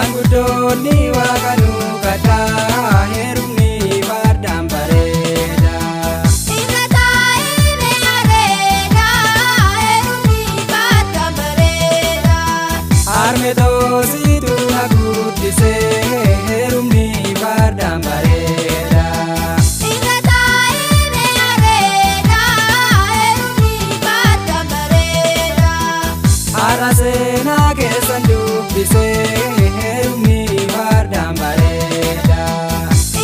Maanguddoonni waaqanu kadhaa heerumni fardaan bareeda. Irra taa'ee areeda heerumni fardaan bareeda. Harme toositu na guddisee heerumni fardaan bareeda. Irra taa'ee areeda heerumni fardaan bareeda. Har'a seenaa keessan dubbisee heerumni fardaan bareeda.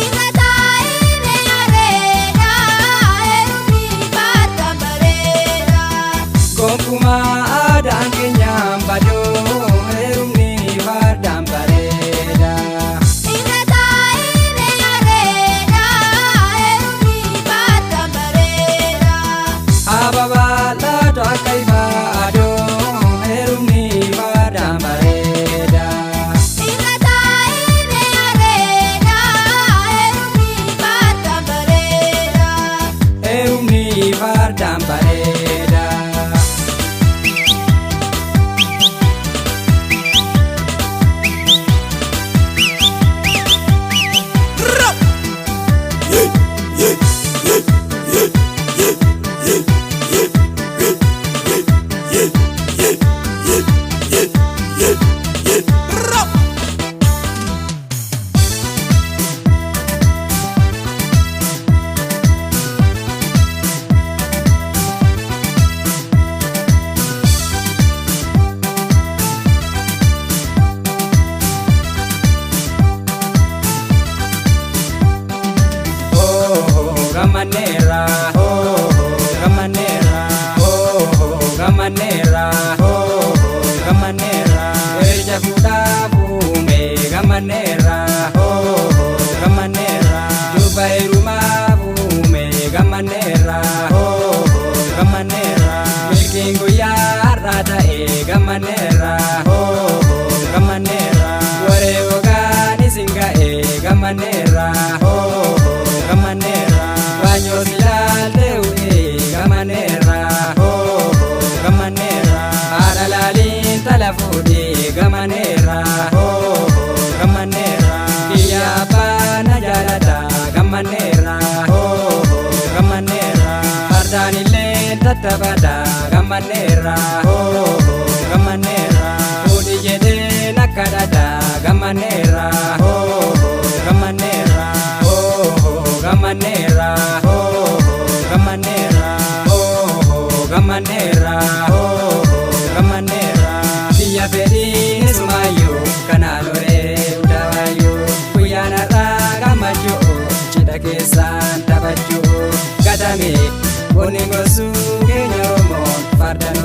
Irra taa'ee areeda heerumni fardaan bareeda. Gonkumaa aadaan keenyaan badoo heerumni fardaan bareeda. Irra taa'ee areeda heerumni fardaan bareeda. Ababaalaatu akka ifaa adoo heerumni fardaan bareeda. Irra taa'ee areeda heerumni fardaan bareeda. Heerumni fardaan bareeda. Gamanera, gamanera, gamanera, gamanera. Erja fuda fume gamanera, gamanera. Juba Heeruma fume gamanera, gamanera. Milking guyyaa rata gamanera, gamanera. Ware ogani singa gamanera, gamanera. Wanyo silaalte gamanera, gamanera. Haadha laaliin tala fuudhee gamanera, gamanera. Biyya abbaa na jaalata gamanera, gamanera. Fardaan illee tattaphata gamanera, gamanera. Fuudhi jedhee nakka dhadha gamanera, gamanera. Gamanera, gamanera, gamanera, gamanera. Biyya fedhii sumayyuu kanaan oree udaayyuu guyyaan har'aa gammachuu cidha keessaan taphachuu gatame wanni gorsuu keenya Oromoon fardaan